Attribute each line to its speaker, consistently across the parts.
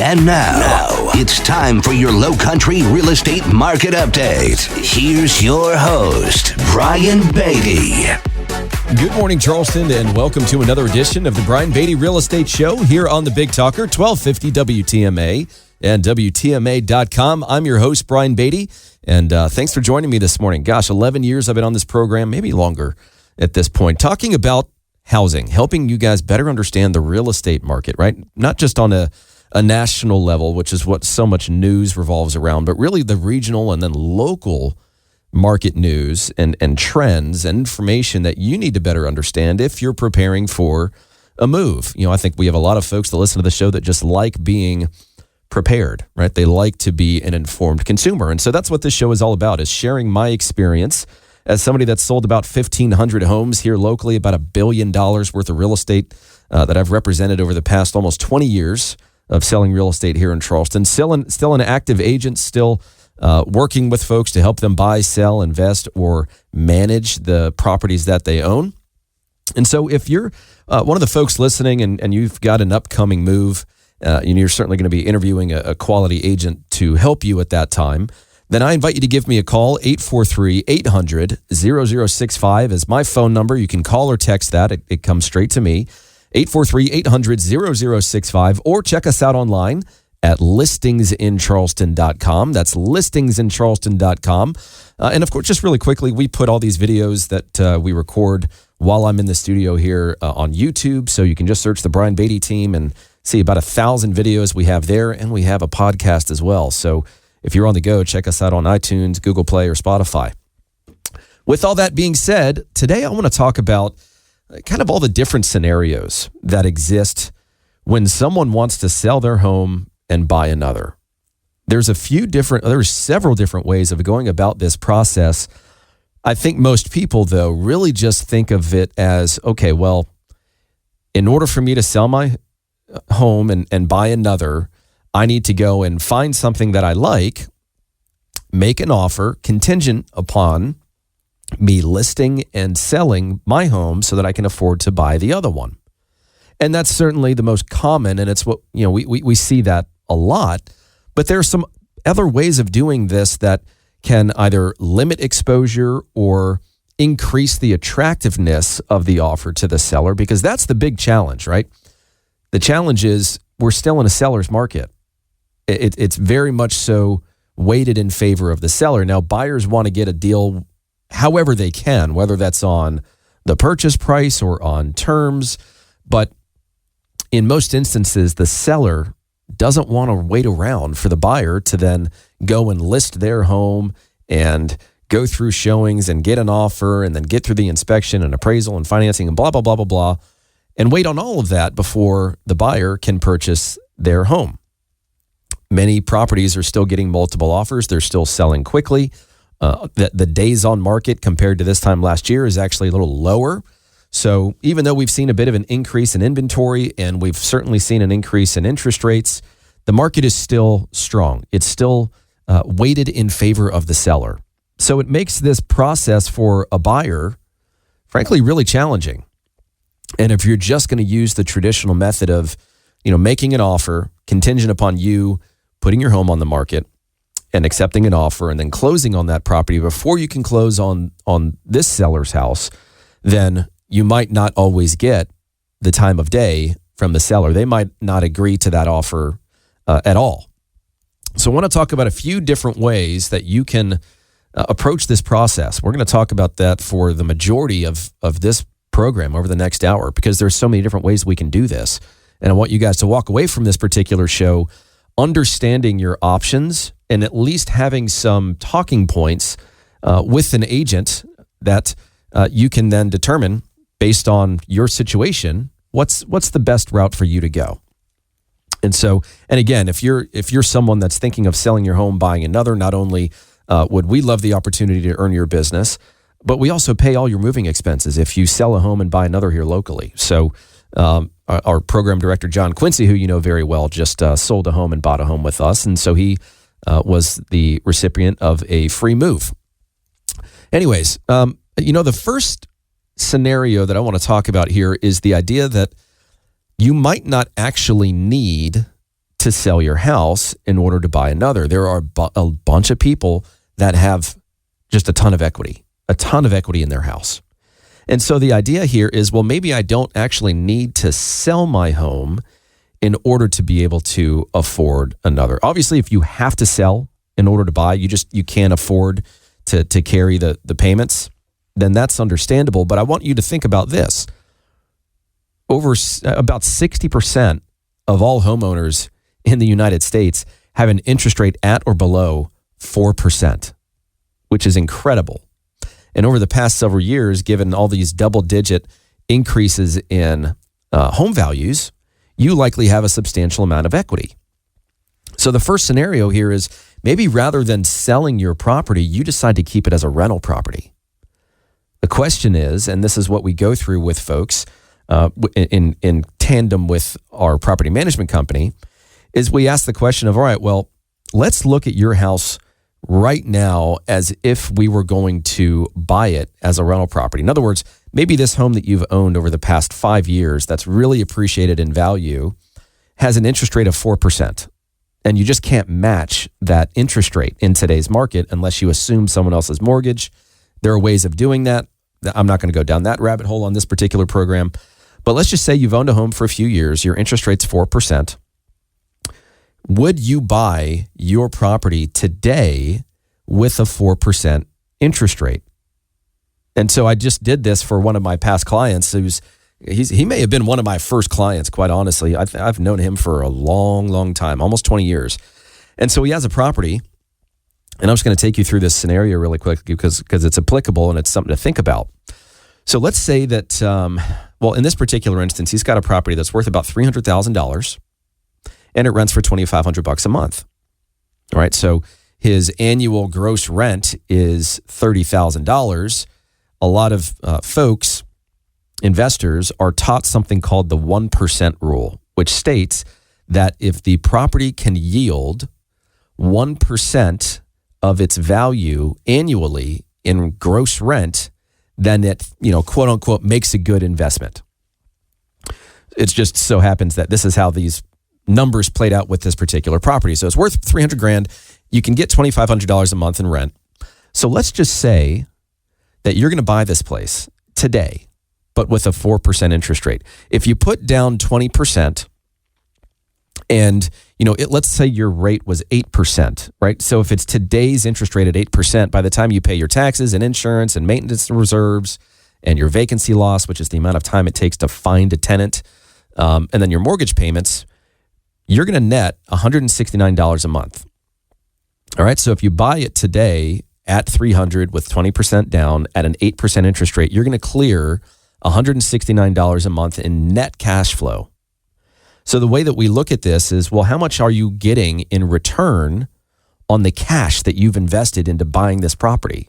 Speaker 1: And now, it's time for your Low Country Real Estate Market Update. Here's your host, Brian Beatty.
Speaker 2: Good morning, Charleston, and welcome to another edition of the Brian Beatty Real Estate Show here on the Big Talker, 1250 WTMA and WTMA.com. I'm your host, Brian Beatty, and thanks for joining me this morning. Gosh, 11 years I've been on this program, maybe longer at this point, talking about housing, helping you guys better understand the real estate market, right? Not just on a national level, which is what so much news revolves around, but really the regional and then local market news and trends and information that you need to better understand if you're preparing for a move. You know, I think we have a lot of folks that listen to the show that just like being prepared, right? They like to be an informed consumer. And so that's what this show is all about, is sharing my experience as somebody that's sold about 1,500 homes here locally, about $1 billion worth of real estate that I've represented over the past almost 20 years of selling real estate here in Charleston. Still an active agent, still working with folks to help them buy, sell, invest, or manage the properties that they own. And so if you're one of the folks listening and you've got an upcoming move, and you're certainly going to be interviewing a quality agent to help you at that time, then I invite you to give me a call. 843-800-0065 is my phone number. You can call or text that. It comes straight to me. 843-800-0065, or check us out online at listingsincharleston.com. That's listingsincharleston.com. And of course, just really quickly, we put all these videos that we record while I'm in the studio here on YouTube. So you can just search the Brian Beatty team and see about 1,000 videos we have there. And we have a podcast as well. So if you're on the go, check us out on iTunes, Google Play, or Spotify. With all that being said, today I want to talk about kind of all the different scenarios that exist when someone wants to sell their home and buy another. There's several different ways of going about this process. I think most people, though, really just think of it as, okay, well, in order for me to sell my home and buy another, I need to go and find something that I like, make an offer contingent upon me listing and selling my home so that I can afford to buy the other one. And that's certainly the most common, and it's what, you know, we see that a lot. But there are some other ways of doing this that can either limit exposure or increase the attractiveness of the offer to the seller, because that's the big challenge, right? The challenge is we're still in a seller's market. It's very much so weighted in favor of the seller. Now, buyers want to get a deal however they can, whether that's on the purchase price or on terms. But in most instances, the seller doesn't want to wait around for the buyer to then go and list their home and go through showings and get an offer and then get through the inspection and appraisal and financing and blah, blah, blah, blah, blah, and wait on all of that before the buyer can purchase their home. Many properties are still getting multiple offers. They're still selling quickly. The days on market compared to this time last year is actually a little lower. So even though we've seen a bit of an increase in inventory and we've certainly seen an increase in interest rates, the market is still strong. It's still weighted in favor of the seller. So it makes this process for a buyer, frankly, really challenging. And if you're just going to use the traditional method of, you know, making an offer contingent upon you putting your home on the market and accepting an offer and then closing on that property before you can close on this seller's house, then you might not always get the time of day from the seller. They might not agree to that offer at all. So I want to talk about a few different ways that you can approach this process. We're going to talk about that for the majority of this program over the next hour, because there's so many different ways we can do this. And I want you guys to walk away from this particular show understanding your options and at least having some talking points with an agent that you can then determine, based on your situation, what's the best route for you to go. And so, and again, if you're someone that's thinking of selling your home, buying another, not only would we love the opportunity to earn your business, but we also pay all your moving expenses if you sell a home and buy another here locally. So our program director, John Quincy, who you know very well, just sold a home and bought a home with us. And so he was the recipient of a free move. Anyways, the first scenario that I want to talk about here is the idea that you might not actually need to sell your house in order to buy another. There are a bunch of people that have just a ton of equity in their house. And so the idea here is, well, maybe I don't actually need to sell my home in order to be able to afford another. Obviously, if you have to sell in order to buy, you can't afford to carry the payments, then that's understandable. But I want you to think about this. About 60% of all homeowners in the United States have an interest rate at or below 4%, which is incredible. And over the past several years, given all these double-digit increases in home values, you likely have a substantial amount of equity. So the first scenario here is maybe rather than selling your property, you decide to keep it as a rental property. The question is, and this is what we go through with folks in tandem with our property management company, is we ask the question of, all right, well, let's look at your house right now as if we were going to buy it as a rental property. In other words, maybe this home that you've owned over the past 5 years that's really appreciated in value has an interest rate of 4%. And you just can't match that interest rate in today's market unless you assume someone else's mortgage. There are ways of doing that. I'm not going to go down that rabbit hole on this particular program. But let's just say you've owned a home for a few years. Your interest rate's 4%. Would you buy your property today with a 4% interest rate? And so I just did this for one of my past clients. He may have been one of my first clients, quite honestly. I've known him for a long, long time, almost 20 years. And so he has a property, and I'm just going to take you through this scenario really quick because it's applicable and it's something to think about. So let's say that, in this particular instance, he's got a property that's worth about $300,000. And it rents for $2,500 a month. All right, so his annual gross rent is $30,000. A lot of folks, investors, are taught something called the 1% rule, which states that if the property can yield 1% of its value annually in gross rent, then it, quote unquote, makes a good investment. It just so happens that this is how these numbers played out with this particular property. So it's worth $300,000. You can get $2,500 a month in rent. So let's just say that you're going to buy this place today, but with a 4% interest rate. If you put down 20% and, let's say your rate was 8%, right? So if it's today's interest rate at 8%, by the time you pay your taxes and insurance and maintenance reserves and your vacancy loss, which is the amount of time it takes to find a tenant, and then your mortgage payments, you're going to net $169 a month. All right. So if you buy it today at $300,000 with 20% down at an 8% interest rate, you're going to clear $169 a month in net cash flow. So the way that we look at this is, well, how much are you getting in return on the cash that you've invested into buying this property?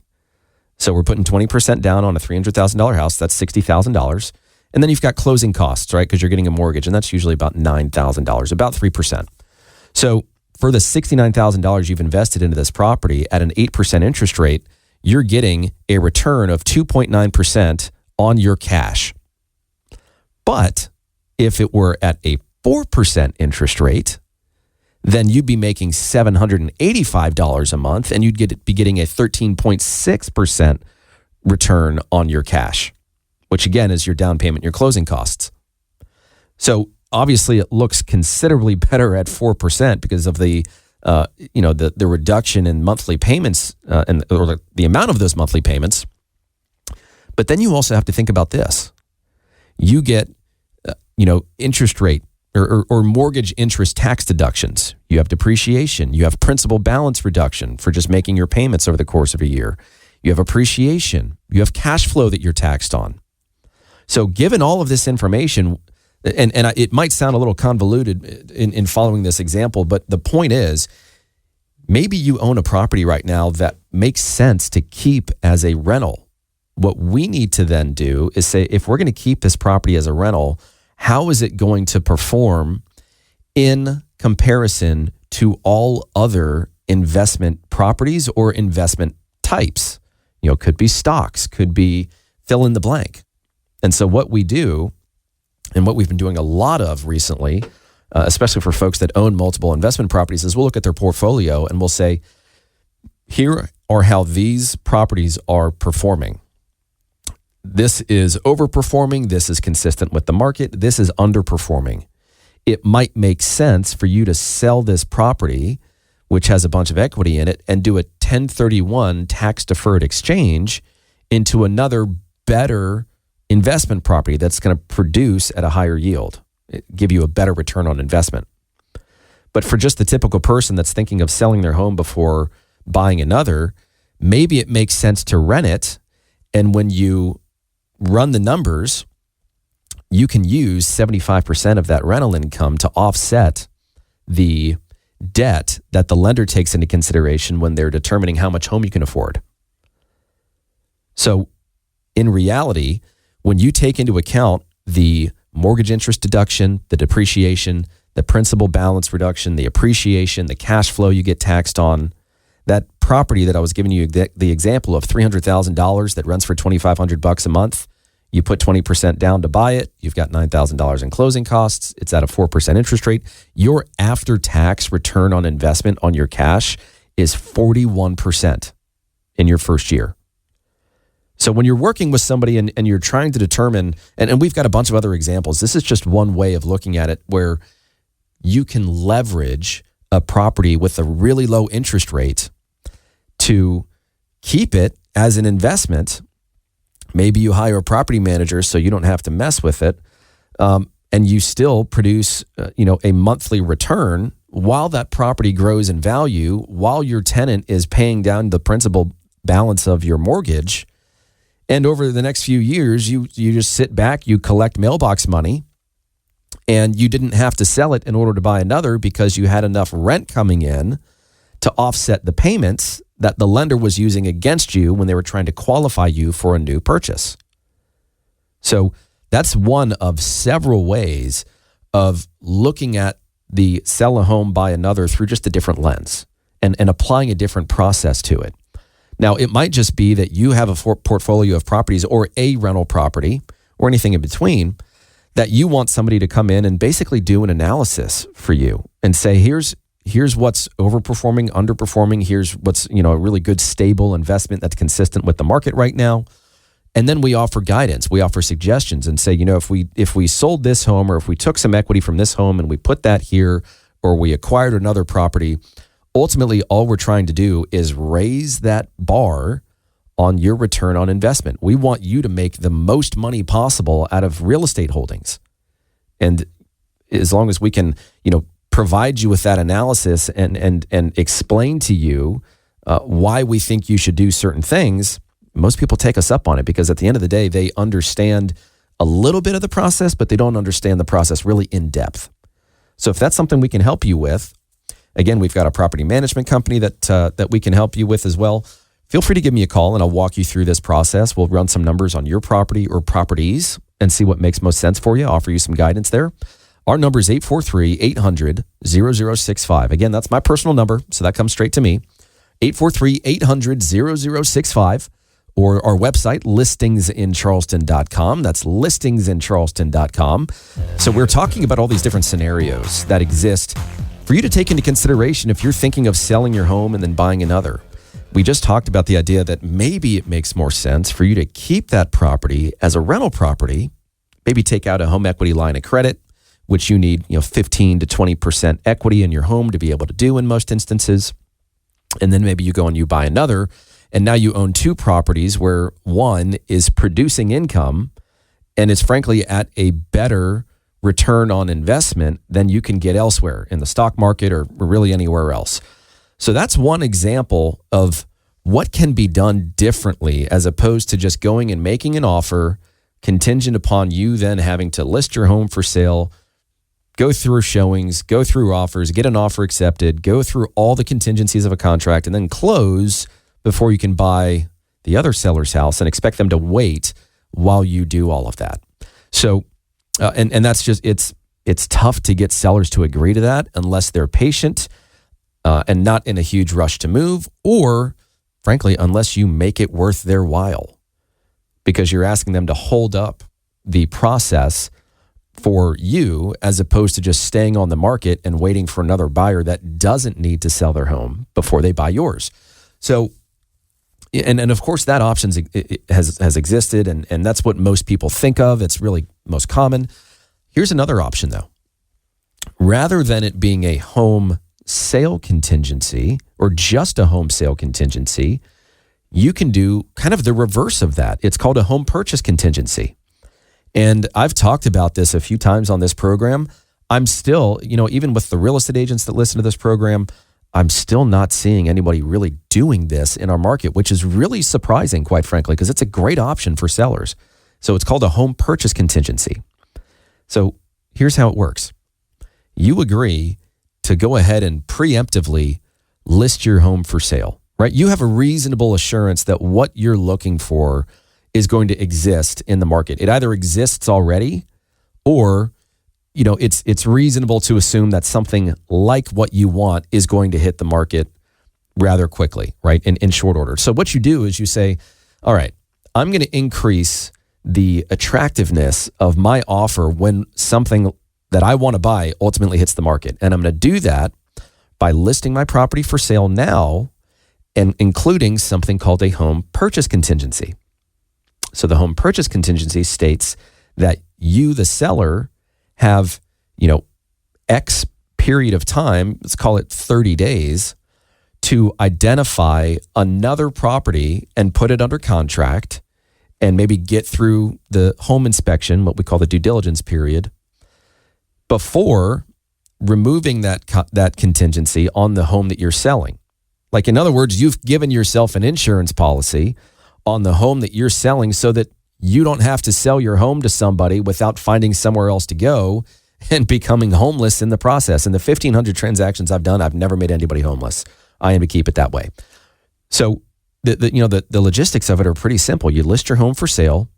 Speaker 2: So we're putting 20% down on a $300,000 house. That's $60,000. And then you've got closing costs, right? Because you're getting a mortgage, and that's usually about $9,000, about 3%. So for the $69,000 you've invested into this property at an 8% interest rate, you're getting a return of 2.9% on your cash. But if it were at a 4% interest rate, then you'd be making $785 a month, and you'd be getting a 13.6% return on your cash, which again is your down payment, your closing costs. So obviously it looks considerably better at 4% because of the reduction in monthly payments or the amount of those monthly payments. But then you also have to think about this. You get, interest rate or mortgage interest tax deductions. You have depreciation. You have principal balance reduction for just making your payments over the course of a year. You have appreciation. You have cash flow that you're taxed on. So given all of this information, and it might sound a little convoluted in following this example, but the point is, maybe you own a property right now that makes sense to keep as a rental. What we need to then do is say, if we're going to keep this property as a rental, how is it going to perform in comparison to all other investment properties or investment types? Could be stocks, could be fill in the blank. And so what we do, and what we've been doing a lot of recently, especially for folks that own multiple investment properties, is we'll look at their portfolio and we'll say, here are how these properties are performing. This is overperforming. This is consistent with the market. This is underperforming. It might make sense for you to sell this property, which has a bunch of equity in it, and do a 1031 tax-deferred exchange into another better investment property that's going to produce at a higher yield, give you a better return on investment. But for just the typical person that's thinking of selling their home before buying another, maybe it makes sense to rent it. And when you run the numbers, you can use 75% of that rental income to offset the debt that the lender takes into consideration when they're determining how much home you can afford. So in reality, when you take into account the mortgage interest deduction, the depreciation, the principal balance reduction, the appreciation, the cash flow you get taxed on, that property that I was giving you the example of $300,000 that rents for $2,500 a month, you put 20% down to buy it. You've got $9,000 in closing costs. It's at a 4% interest rate. Your after-tax return on investment on your cash is 41% in your first year. So when you're working with somebody and you're trying to determine, and we've got a bunch of other examples, this is just one way of looking at it where you can leverage a property with a really low interest rate to keep it as an investment. Maybe you hire a property manager so you don't have to mess with it, and you still produce a monthly return while that property grows in value, while your tenant is paying down the principal balance of your mortgage. And over the next few years, you just sit back, you collect mailbox money, and you didn't have to sell it in order to buy another because you had enough rent coming in to offset the payments that the lender was using against you when they were trying to qualify you for a new purchase. So that's one of several ways of looking at the sell a home, buy another through just a different lens and applying a different process to it. Now, it might just be that you have a portfolio of properties or a rental property or anything in between that you want somebody to come in and basically do an analysis for you and say, here's what's overperforming, underperforming. Here's what's, a really good, stable investment that's consistent with the market right now. And then we offer guidance. We offer suggestions and say, if we sold this home or if we took some equity from this home and we put that here or we acquired another property, ultimately, all we're trying to do is raise that bar on your return on investment. We want you to make the most money possible out of real estate holdings. And as long as we can, provide you with that analysis and explain to you why we think you should do certain things, most people take us up on it because at the end of the day, they understand a little bit of the process, but they don't understand the process really in depth. So if that's something we can help you with, again, we've got a property management company that we can help you with as well. Feel free to give me a call and I'll walk you through this process. We'll run some numbers on your property or properties and see what makes most sense for you, offer you some guidance there. Our number is 843-800-0065. Again, that's my personal number, so that comes straight to me. 843-800-0065 or our website, listingsincharleston.com. That's listingsincharleston.com. So we're talking about all these different scenarios that exist for you to take into consideration if you're thinking of selling your home and then buying another. We just talked about the idea that maybe it makes more sense for you to keep that property as a rental property, maybe take out a home equity line of credit, which you need 15 to 20% equity in your home to be able to do in most instances. And then maybe you go and you buy another, and now you own two properties where one is producing income and is frankly at a better return on investment than you can get elsewhere in the stock market or really anywhere else. So that's one example of what can be done differently as opposed to just going and making an offer contingent upon you then having to list your home for sale, go through showings, go through offers, get an offer accepted, go through all the contingencies of a contract, and then close before you can buy the other seller's house and expect them to wait while you do all of that. So, and that's just, it's tough to get sellers to agree to that unless they're patient and not in a huge rush to move, or frankly, unless you make it worth their while, because you're asking them to hold up the process for you as opposed to just staying on the market and waiting for another buyer that doesn't need to sell their home before they buy yours. So, and of course that option has existed, and that's what most people think of. It's really most common. Here's another option though. Rather than it being a home sale contingency or just a home sale contingency, you can do kind of the reverse of that. It's called a home purchase contingency. And I've talked about this a few times on this program. I'm still, even with the real estate agents that listen to this program, I'm still not seeing anybody really doing this in our market, which is really surprising, quite frankly, because it's a great option for sellers. So it's called a home purchase contingency. So here's how it works. You agree to go ahead and preemptively list your home for sale, right? You have a reasonable assurance that what you're looking for is going to exist in the market. It either exists already or, it's reasonable to assume that something like what you want is going to hit the market rather quickly, right? In short order. So what you do is you say, all right, I'm going to increase the attractiveness of my offer when something that I want to buy ultimately hits the market. And I'm going to do that by listing my property for sale now and including something called a home purchase contingency. So the home purchase contingency states that you, the seller, have, X period of time, let's call it 30 days, to identify another property and put it under contract and maybe get through the home inspection, what we call the due diligence period, before removing that contingency on the home that you're selling. Like, in other words, you've given yourself an insurance policy on the home that you're selling so that you don't have to sell your home to somebody without finding somewhere else to go and becoming homeless in the process. In the 1,500 transactions I've done, I've never made anybody homeless. I aim to keep it that way. So the logistics of it are pretty simple. You list your home for sale.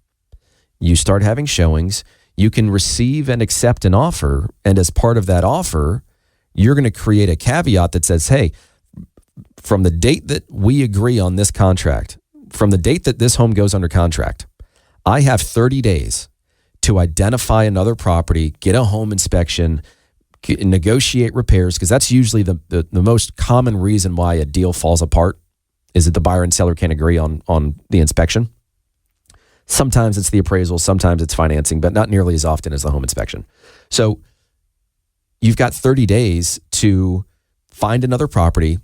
Speaker 2: You start having showings. You can receive and accept an offer. And as part of that offer, you're going to create a caveat that says, hey, from the date that we agree on this contract, from the date that this home goes under contract, I have 30 days to identify another property, get a home inspection, negotiate repairs, because that's usually the most common reason why a deal falls apart, is that the buyer and seller can't agree on the inspection. Sometimes it's the appraisal, sometimes it's financing, but not nearly as often as the home inspection. So you've got 30 days to find another property,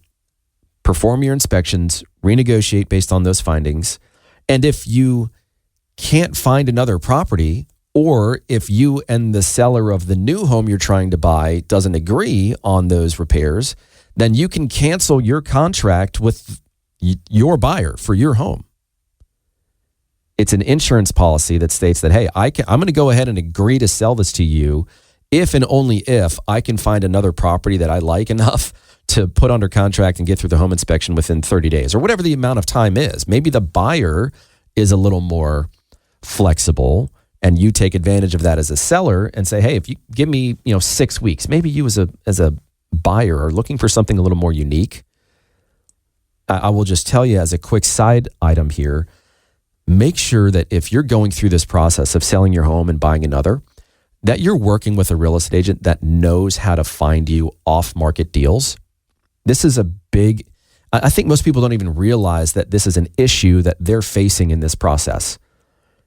Speaker 2: perform your inspections, renegotiate based on those findings. And if you can't find another property, or if you and the seller of the new home you're trying to buy doesn't agree on those repairs, then you can cancel your contract with your buyer for your home. It's an insurance policy that states that, hey, I'm going to go ahead and agree to sell this to you if and only if I can find another property that I like enough to put under contract and get through the home inspection within 30 days or whatever the amount of time is. Maybe the buyer is a little more flexible and you take advantage of that as a seller and say, hey, if you give me 6 weeks, maybe you as a buyer are looking for something a little more unique. I will just tell you as a quick side item here, make sure that if you're going through this process of selling your home and buying another, that you're working with a real estate agent that knows how to find you off-market deals. This is a big, I think most people don't even realize that this is an issue that they're facing in this process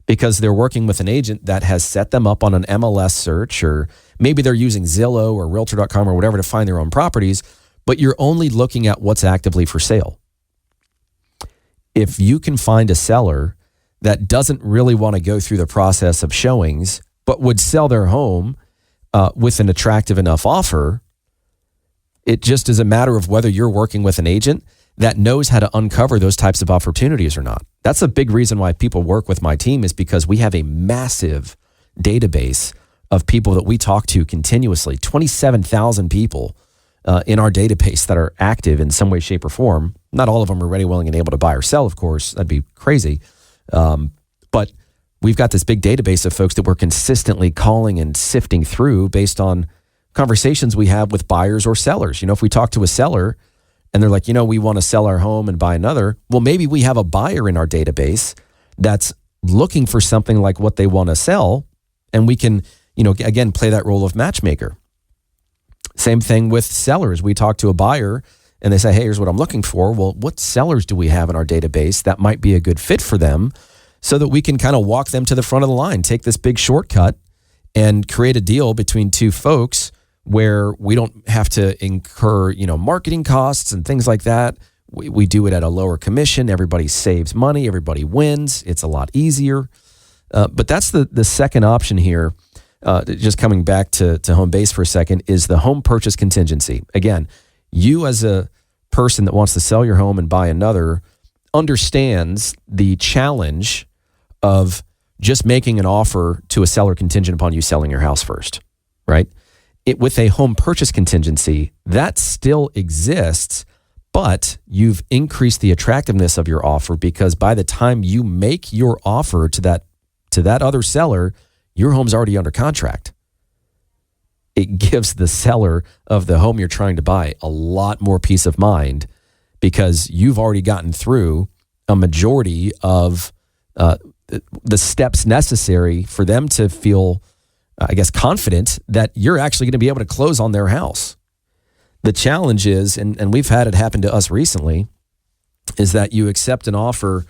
Speaker 2: because they're working with an agent that has set them up on an MLS search, or maybe they're using Zillow or realtor.com or whatever to find their own properties, but you're only looking at what's actively for sale. If you can find a seller that doesn't really want to go through the process of showings, but would sell their home with an attractive enough offer, it just is a matter of whether you're working with an agent that knows how to uncover those types of opportunities or not. That's a big reason why people work with my team, is because we have a massive database of people that we talk to continuously, 27,000 people in our database that are active in some way, shape, or form. Not all of them are ready, willing, and able to buy or sell, of course. That'd be crazy. But we've got this big database of folks that we're consistently calling and sifting through based on conversations we have with buyers or sellers. If we talk to a seller and they're like, we want to sell our home and buy another, well, maybe we have a buyer in our database that's looking for something like what they want to sell, and we can, again, play that role of matchmaker. Same thing with sellers. We talk to a buyer and they say, hey, here's what I'm looking for. Well, what sellers do we have in our database that might be a good fit for them so that we can kind of walk them to the front of the line, take this big shortcut and create a deal between two folks where we don't have to incur, marketing costs and things like that. We do it at a lower commission. Everybody saves money. Everybody wins. It's a lot easier. But that's the second option here. Just coming back to home base for a second, is the home purchase contingency. Again, you as a person that wants to sell your home and buy another understands the challenge of just making an offer to a seller contingent upon you selling your house first, right? With a home purchase contingency, that still exists, but you've increased the attractiveness of your offer because by the time you make your offer to that other seller, your home's already under contract. It gives the seller of the home you're trying to buy a lot more peace of mind because you've already gotten through a majority of the steps necessary for them to feel, confident that you're actually going to be able to close on their house. The challenge is, and we've had it happen to us recently, is that you accept an offer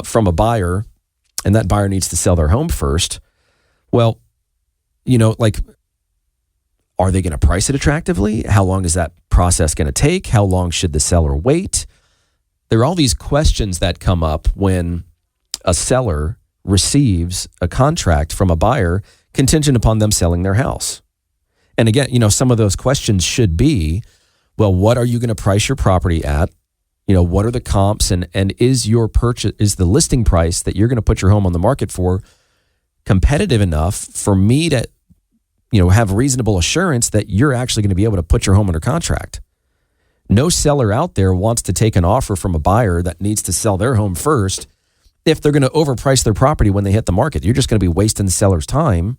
Speaker 2: from a buyer and that buyer needs to sell their home first. Well, are they going to price it attractively? How long is that process going to take? How long should the seller wait? There are all these questions that come up when a seller receives a contract from a buyer contingent upon them selling their house. And again, some of those questions should be, well, what are you going to price your property at? What are the comps and is the listing price that you're going to put your home on the market for competitive enough for me to, have reasonable assurance that you're actually going to be able to put your home under contract? No seller out there wants to take an offer from a buyer that needs to sell their home first if they're going to overprice their property when they hit the market. You're just going to be wasting the seller's time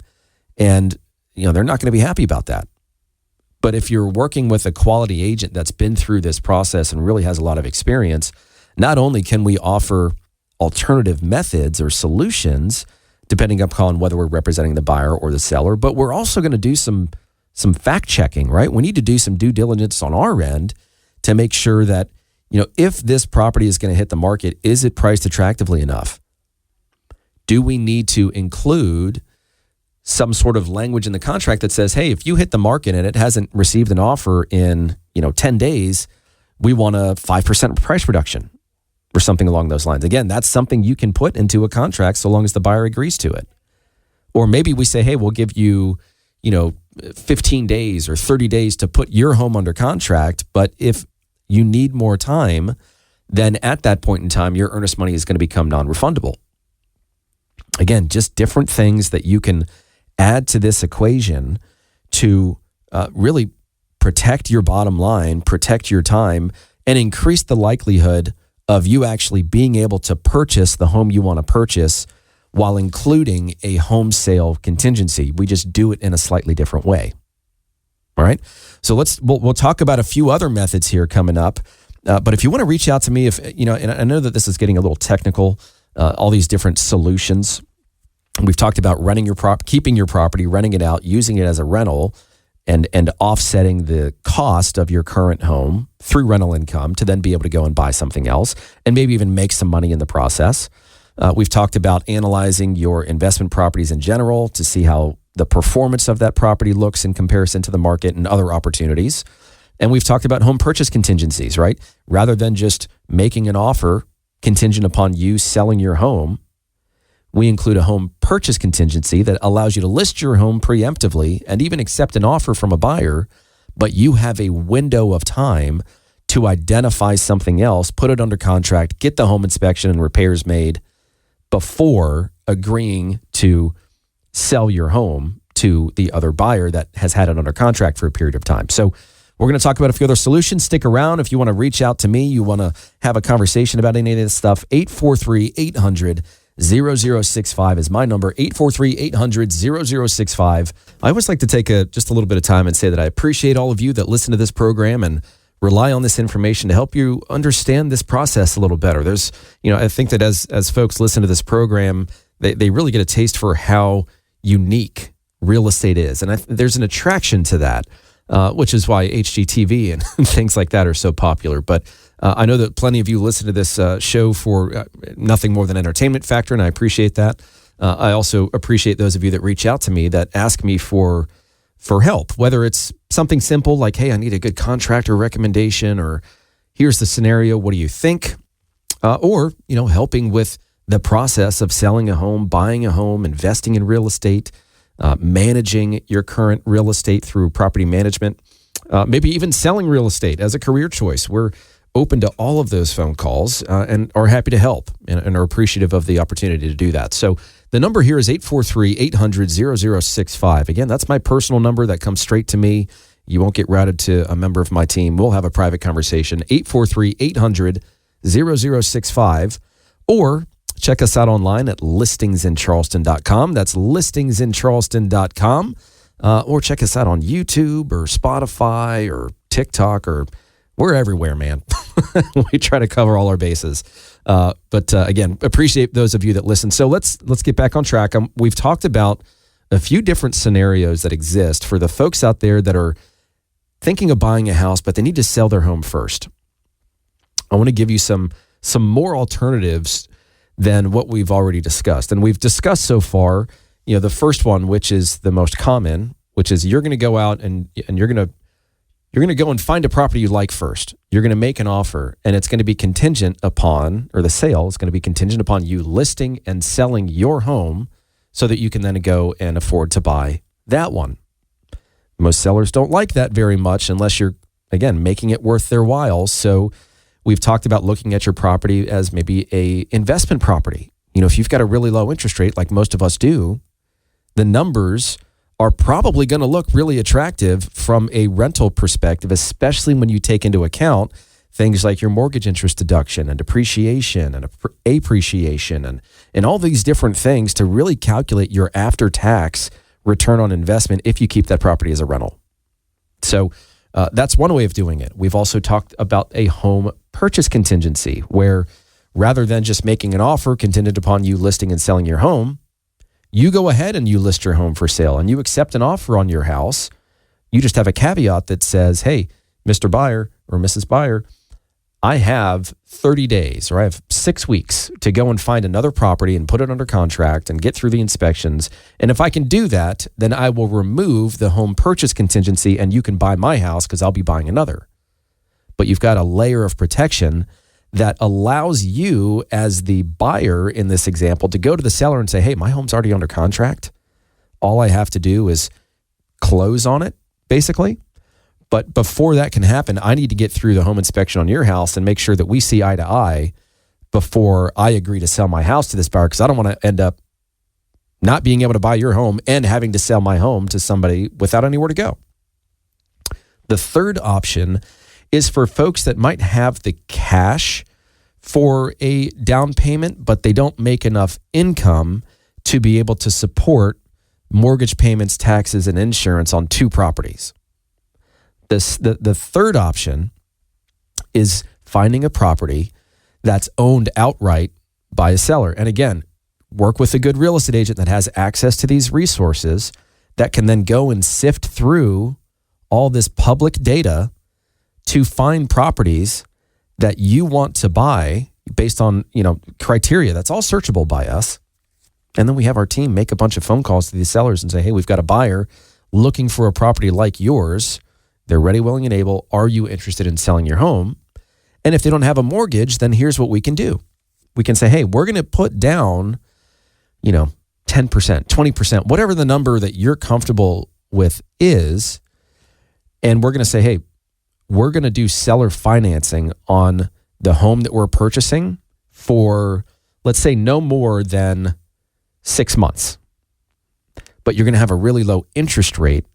Speaker 2: and, they're not going to be happy about that. But if you're working with a quality agent that's been through this process and really has a lot of experience, not only can we offer alternative methods or solutions, depending upon whether we're representing the buyer or the seller, but we're also going to do some fact checking, right? We need to do some due diligence on our end to make sure that, if this property is going to hit the market, is it priced attractively enough? Do we need to include some sort of language in the contract that says, hey, if you hit the market and it hasn't received an offer in, 10 days, we want a 5% price reduction or something along those lines. Again, that's something you can put into a contract so long as the buyer agrees to it. Or maybe we say, hey, we'll give you, 15 days or 30 days to put your home under contract. But if you need more time, then at that point in time, your earnest money is going to become non-refundable. Again, just different things that you can add to this equation to really protect your bottom line, protect your time, and increase the likelihood of you actually being able to purchase the home you want to purchase while including a home sale contingency. We just do it in a slightly different way. All right. So we'll talk about a few other methods here coming up. But if you want to reach out to me, and I know that this is getting a little technical, all these different solutions. We've talked about renting keeping your property, renting it out, using it as a rental, and offsetting the cost of your current home through rental income to then be able to go and buy something else and maybe even make some money in the process. We've talked about analyzing your investment properties in general to see how the performance of that property looks in comparison to the market and other opportunities. And we've talked about home purchase contingencies, right? Rather than just making an offer contingent upon you selling your home, we include a home purchase contingency that allows you to list your home preemptively and even accept an offer from a buyer, but you have a window of time to identify something else, put it under contract, get the home inspection and repairs made before agreeing to sell your home to the other buyer that has had it under contract for a period of time. So we're going to talk about a few other solutions. Stick around. If you want to reach out to me, you want to have a conversation about any of this stuff, 843-800-0065 is my number, 843-800-0065. I always like to take just a little bit of time and say that I appreciate all of you that listen to this program and rely on this information to help you understand this process a little better. There's, I think that as folks listen to this program, they really get a taste for how unique real estate is. And there's an attraction to that, which is why HGTV and things like that are so popular. But I know that plenty of you listen to this show for nothing more than entertainment factor, and I appreciate that. I also appreciate those of you that reach out to me that ask me for help, whether it's something simple like, hey, I need a good contractor recommendation, or here's the scenario, what do you think? Or, helping with the process of selling a home, buying a home, investing in real estate, managing your current real estate through property management, maybe even selling real estate as a career choice. We're open to all of those phone calls and are happy to help and are appreciative of the opportunity to do that. So the number here is 843-800-0065. Again, that's my personal number that comes straight to me. You won't get routed to a member of my team. We'll have a private conversation, 843-800-0065, or check us out online at listingsincharleston.com. That's listingsincharleston.com. Or check us out on YouTube or Spotify or TikTok, or we're everywhere, man. We try to cover all our bases. But again, appreciate those of you that listen. So let's get back on track. We've talked about a few different scenarios that exist for the folks out there that are thinking of buying a house, but they need to sell their home first. I want to give you some more alternatives than what we've already discussed. And we've discussed so far, the first one, which is the most common, which is you're going to go out and you're going to go and find a property you like first. You're going to make an offer, and it's going to be contingent upon, or the sale is going to be contingent upon you listing and selling your home so that you can then go and afford to buy that one. Most sellers don't like that very much unless you're, again, making it worth their while. So we've talked about looking at your property as maybe a investment property. If you've got a really low interest rate, like most of us do, the numbers are probably going to look really attractive from a rental perspective, especially when you take into account things like your mortgage interest deduction and depreciation and appreciation and all these different things to really calculate your after-tax return on investment if you keep that property as a rental. So that's one way of doing it. We've also talked about a home purchase contingency, where rather than just making an offer contingent upon you listing and selling your home, you go ahead and you list your home for sale and you accept an offer on your house. You just have a caveat that says, hey, Mr. Buyer or Mrs. Buyer, I have 30 days or I have 6 weeks to go and find another property and put it under contract and get through the inspections. And if I can do that, then I will remove the home purchase contingency and you can buy my house because I'll be buying another. But you've got a layer of protection that allows you as the buyer in this example to go to the seller and say, hey, my home's already under contract. All I have to do is close on it, basically. But before that can happen, I need to get through the home inspection on your house and make sure that we see eye to eye before I agree to sell my house to this buyer, because I don't want to end up not being able to buy your home and having to sell my home to somebody without anywhere to go. The third option is for folks that might have the cash for a down payment, but they don't make enough income to be able to support mortgage payments, taxes, and insurance on 2 properties. The third option is finding a property that's owned outright by a seller. And again, work with a good real estate agent that has access to these resources that can then go and sift through all this public data to find properties that you want to buy based on, criteria. That's all searchable by us. And then we have our team make a bunch of phone calls to these sellers and say, hey, we've got a buyer looking for a property like yours. They're ready, willing, and able. Are you interested in selling your home? And if they don't have a mortgage, then here's what we can do. We can say, hey, we're going to put down, 10%, 20%, whatever the number that you're comfortable with is. And we're going to say, hey, we're going to do seller financing on the home that we're purchasing for, let's say, no more than 6 months. But you're going to have a really low interest rate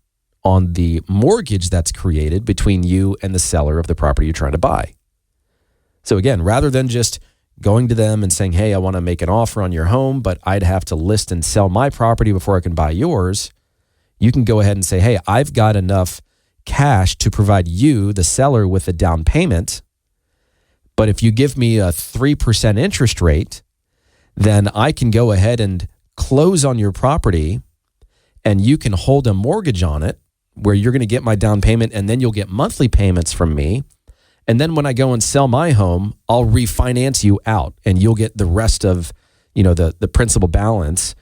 Speaker 2: on the mortgage that's created between you and the seller of the property you're trying to buy. So again, rather than just going to them and saying, hey, I want to make an offer on your home, but I'd have to list and sell my property before I can buy yours, you can go ahead and say, hey, I've got enough cash to provide you, the seller, with a down payment. But if you give me a 3% interest rate, then I can go ahead and close on your property and you can hold a mortgage on it where you're going to get my down payment and then you'll get monthly payments from me. And then when I go and sell my home, I'll refinance you out and you'll get the rest of, the principal balance,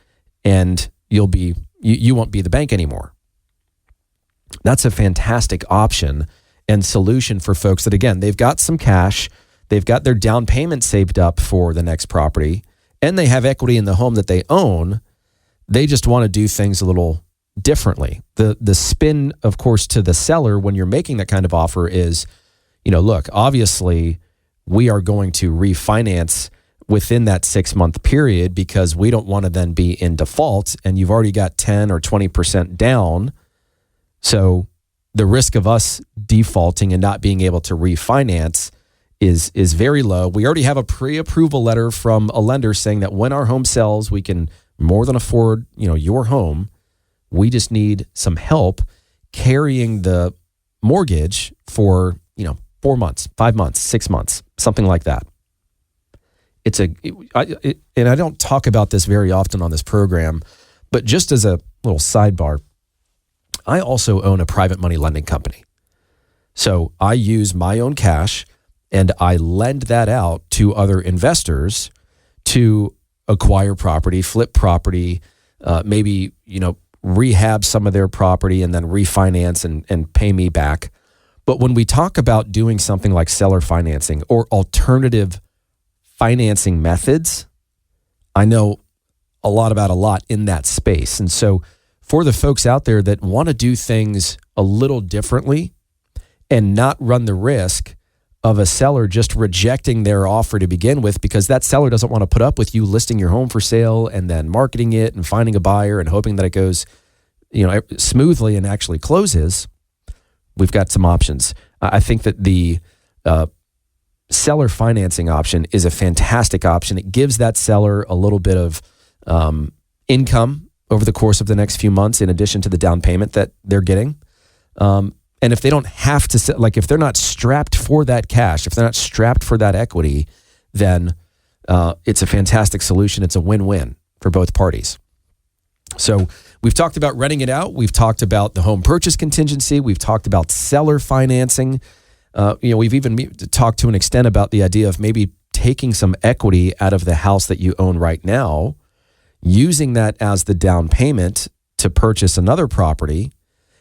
Speaker 2: and you won't be the bank anymore. That's a fantastic option and solution for folks that, again, they've got some cash, they've got their down payment saved up for the next property, and they have equity in the home that they own. They just want to do things a little differently. The spin, of course, to the seller when you're making that kind of offer is, look, obviously we are going to refinance within that 6-month period because we don't want to then be in default, and you've already got 10 or 20% down. So the risk of us defaulting and not being able to refinance is very low. We already have a pre-approval letter from a lender saying that when our home sells, we can more than afford, your home. We just need some help carrying the mortgage for, 4 months, 5 months, 6 months, something like that. And I don't talk about this very often on this program, but just as a little sidebar, I also own a private money lending company. So I use my own cash and I lend that out to other investors to acquire property, flip property, maybe, rehab some of their property and then refinance and pay me back. But when we talk about doing something like seller financing or alternative financing methods, I know a lot in that space. And so for the folks out there that want to do things a little differently and not run the risk of a seller just rejecting their offer to begin with, because that seller doesn't want to put up with you listing your home for sale and then marketing it and finding a buyer and hoping that it goes, smoothly and actually closes, we've got some options. I think that the seller financing option is a fantastic option. It gives that seller a little bit of income over the course of the next few months, in addition to the down payment that they're getting. And if they don't have to, if they're not strapped for that cash, if they're not strapped for that equity, then it's a fantastic solution. It's a win-win for both parties. So we've talked about renting it out. We've talked about the home purchase contingency. We've talked about seller financing. We've even talked to an extent about the idea of maybe taking some equity out of the house that you own right now, using that as the down payment to purchase another property.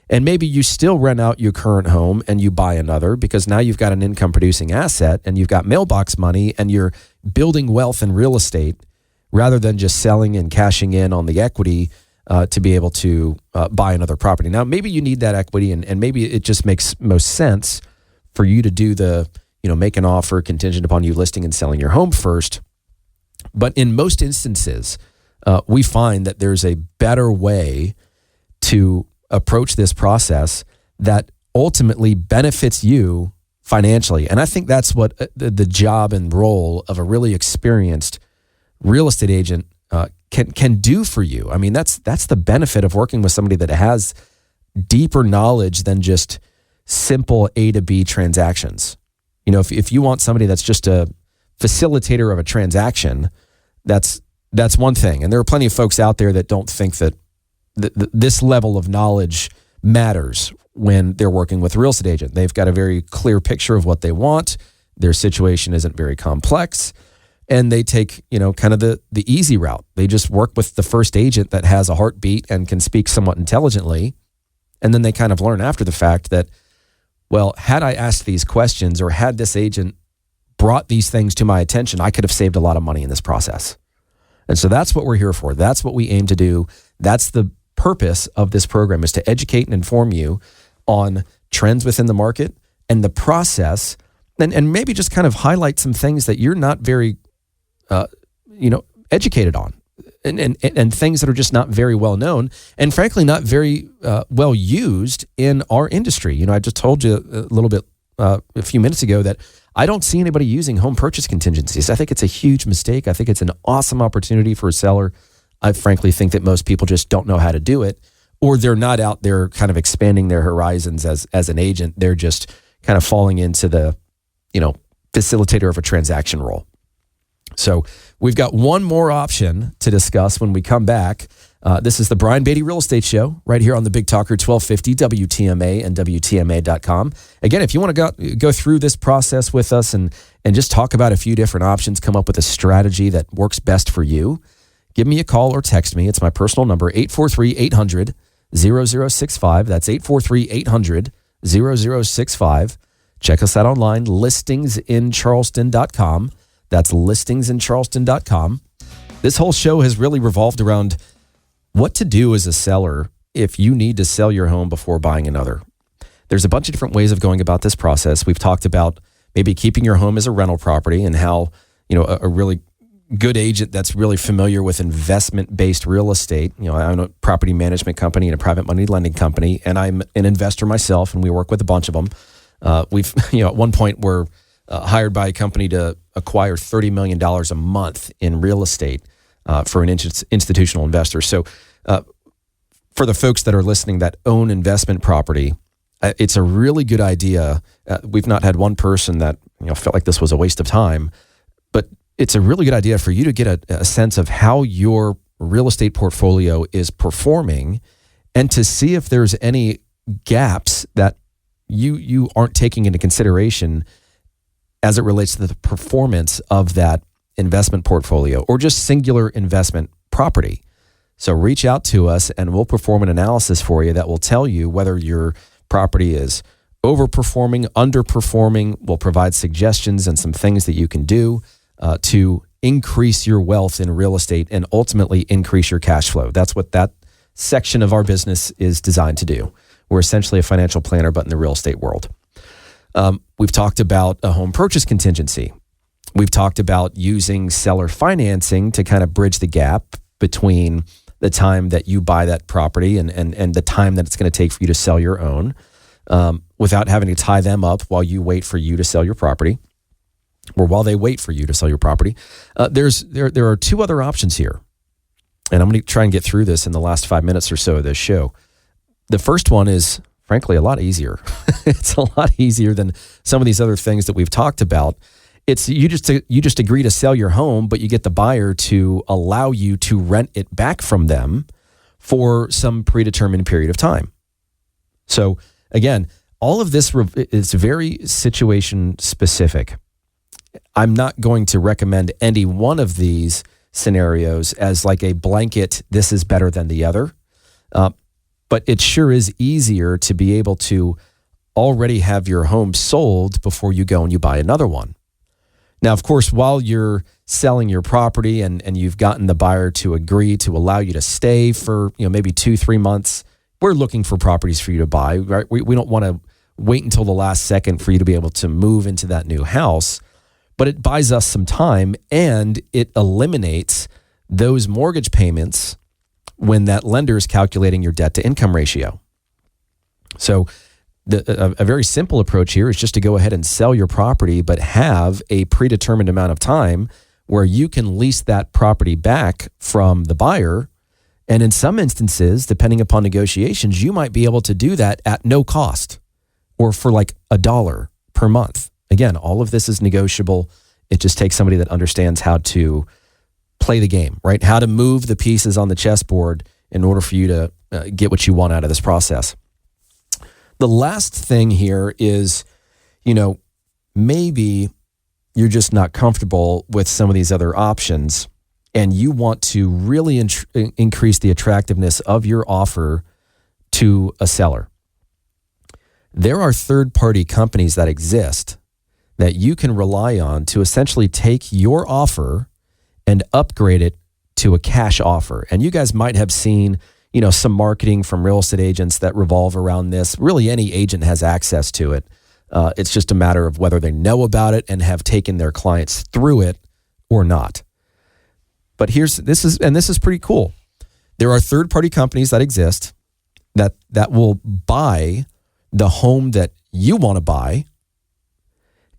Speaker 2: And maybe you still rent out your current home and you buy another, because now you've got an income producing asset and you've got mailbox money and you're building wealth in real estate rather than just selling and cashing in on the equity to be able to buy another property. Now, maybe you need that equity and maybe it just makes most sense for you to do the, make an offer contingent upon you listing and selling your home first. But in most instances, we find that there's a better way to approach this process that ultimately benefits you financially. And I think that's what the job and role of a really experienced real estate agent can do for you. I mean, that's the benefit of working with somebody that has deeper knowledge than just simple A to B transactions. If you want somebody that's just a facilitator of a transaction, that's one thing. And there are plenty of folks out there that don't think that this level of knowledge matters when they're working with a real estate agent. They've got a very clear picture of what they want. Their situation isn't very complex. And they take, kind of the easy route. They just work with the first agent that has a heartbeat and can speak somewhat intelligently. And then they kind of learn after the fact that, well, had I asked these questions or had this agent brought these things to my attention, I could have saved a lot of money in this process. And so that's what we're here for. That's what we aim to do. That's the purpose of this program, is to educate and inform you on trends within the market and the process, and maybe just kind of highlight some things that you're not very, educated on, and things that are just not very well known, and frankly, not very well used in our industry. I just told you a little bit a few minutes ago that I don't see anybody using home purchase contingencies. I think it's a huge mistake. I think it's an awesome opportunity for a seller. I frankly think that most people just don't know how to do it, or they're not out there kind of expanding their horizons as an agent. They're just kind of falling into the, facilitator of a transaction role. So we've got one more option to discuss when we come back. This is the Brian Beatty Real Estate Show right here on the Big Talker 1250 WTMA and WTMA.com. Again, if you want to go through this process with us and just talk about a few different options, come up with a strategy that works best for you, give me a call or text me. It's my personal number, 843-800-0065. That's 843-800-0065. Check us out online, listingsincharleston.com. That's listingsincharleston.com. This whole show has really revolved around what to do as a seller if you need to sell your home before buying another. There's a bunch of different ways of going about this process. We've talked about maybe keeping your home as a rental property and how, a really good agent that's really familiar with investment-based real estate. I own a property management company and a private money lending company, and I'm an investor myself, and we work with a bunch of them. We've, at one point, we're hired by a company to acquire $30 million a month in real estate for an institutional investor. So for the folks that are listening that own investment property, it's a really good idea. We've not had one person that felt like this was a waste of time, but it's a really good idea for you to get a sense of how your real estate portfolio is performing and to see if there's any gaps that you aren't taking into consideration as it relates to the performance of that investment portfolio or just singular investment property. So reach out to us and we'll perform an analysis for you that will tell you whether your property is overperforming, underperforming. We'll provide suggestions and some things that you can do to increase your wealth in real estate and ultimately increase your cash flow. That's what that section of our business is designed to do. We're essentially a financial planner, but in the real estate world. We've talked about a home purchase contingency. We've talked about using seller financing to kind of bridge the gap between the time that you buy that property and the time that it's going to take for you to sell your own without having to tie them up while you wait for you to sell your property or while they wait for you to sell your property. There are two other options here, and I'm going to try and get through this in the last 5 minutes or so of this show. The first one is, frankly, a lot easier. It's a lot easier than some of these other things that we've talked about. It's you just agree to sell your home, but you get the buyer to allow you to rent it back from them for some predetermined period of time. So again, all of this is very situation specific. I'm not going to recommend any one of these scenarios as like a blanket, this is better than the other. But it sure is easier to be able to already have your home sold before you go and you buy another one. Now, of course, while you're selling your property and you've gotten the buyer to agree to allow you to stay for maybe 2-3 months, we're looking for properties for you to buy. Right? We don't want to wait until the last second for you to be able to move into that new house, but it buys us some time and it eliminates those mortgage payments when that lender is calculating your debt to income ratio. So a very simple approach here is just to go ahead and sell your property, but have a predetermined amount of time where you can lease that property back from the buyer. And in some instances, depending upon negotiations, you might be able to do that at no cost or for like $1 per month. Again, all of this is negotiable. It just takes somebody that understands how to play the game, right? How to move the pieces on the chessboard in order for you to get what you want out of this process. The last thing here is, maybe you're just not comfortable with some of these other options and you want to really increase the attractiveness of your offer to a seller. There are third-party companies that exist that you can rely on to essentially take your offer and upgrade it to a cash offer. And you guys might have seen some marketing from real estate agents that revolve around this. Really, any agent has access to it. It's just a matter of whether they know about it and have taken their clients through it or not. But this is pretty cool. There are third-party companies that exist that will buy the home that you want to buy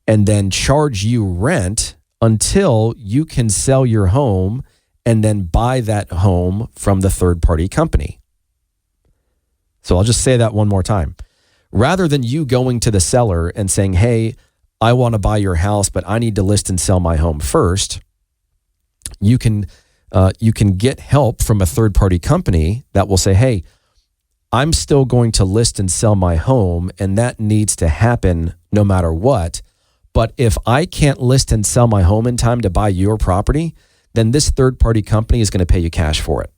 Speaker 2: and then charge you rent until you can sell your home and then buy that home from the third-party company. So I'll just say that one more time. Rather than you going to the seller and saying, hey, I want to buy your house, but I need to list and sell my home first, you can you can get help from a third-party company that will say, hey, I'm still going to list and sell my home, and that needs to happen no matter what. But if I can't list and sell my home in time to buy your property, then this third-party company is going to pay you cash for it.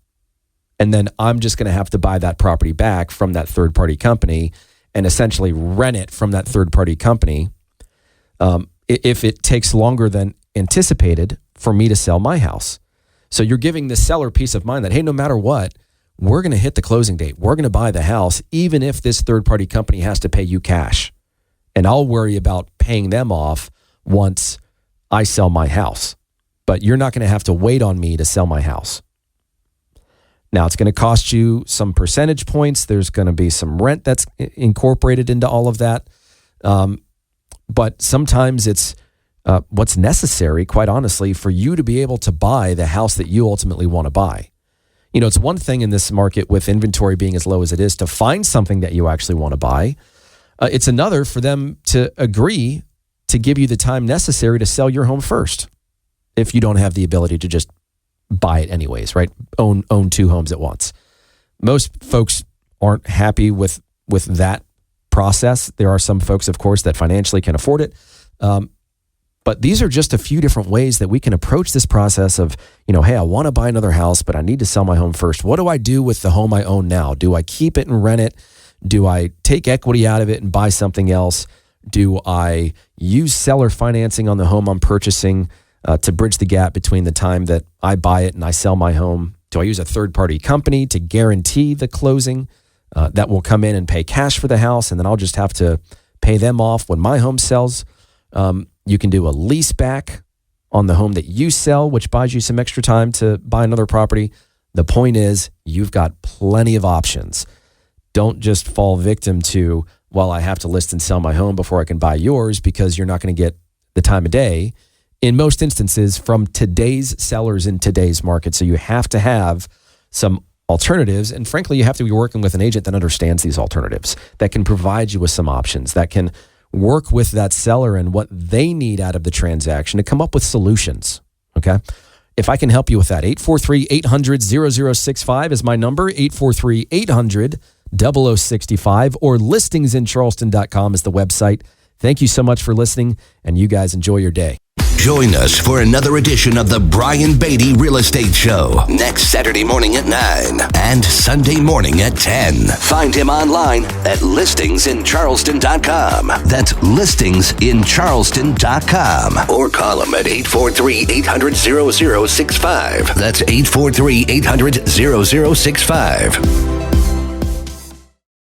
Speaker 2: And then I'm just going to have to buy that property back from that third-party company and essentially rent it from that third-party company if it takes longer than anticipated for me to sell my house. So you're giving the seller peace of mind that, hey, no matter what, we're going to hit the closing date. We're going to buy the house, even if this third-party company has to pay you cash. And I'll worry about paying them off once I sell my house. But you're not going to have to wait on me to sell my house. Now, it's going to cost you some percentage points. There's going to be some rent that's incorporated into all of that. But sometimes it's what's necessary, quite honestly, for you to be able to buy the house that you ultimately want to buy. You know, it's one thing in this market with inventory being as low as it is to find something that you actually want to buy. It's another for them to agree to give you the time necessary to sell your home first if you don't have the ability to just buy it anyways, right? Own two homes at once. Most folks aren't happy with that process. There are some folks, of course, that financially can afford it. But these are just a few different ways that we can approach this process of, you know, hey, I want to buy another house, but I need to sell my home first. What do I do with the home I own now? Do I keep it and rent it? Do I take equity out of it and buy something else? Do I use seller financing on the home I'm purchasing to bridge the gap between the time that I buy it and I sell my home? Do I use a third-party company to guarantee the closing that will come in and pay cash for the house, and then I'll just have to pay them off when my home sells? You can do a lease back on the home that you sell, which buys you some extra time to buy another property. The point is, you've got plenty of options. Don't just fall victim to, well, I have to list and sell my home before I can buy yours, because you're not going to get the time of day in most instances from today's sellers in today's market. So you have to have some alternatives. And frankly, you have to be working with an agent that understands these alternatives, that can provide you with some options, that can work with that seller and what they need out of the transaction to come up with solutions. Okay. If I can help you with that, 843-800-0065 is my number, 843-800-0065, or listingsincharleston.com is the website. Thank you so much for listening, and you guys enjoy your day.
Speaker 1: Join us for another edition of the Brian Beatty Real Estate Show next Saturday morning at 9 and Sunday morning at 10. Find him online at listingsincharleston.com. That's listingsincharleston.com. Or call him at 843-800-0065. That's 843-800-0065.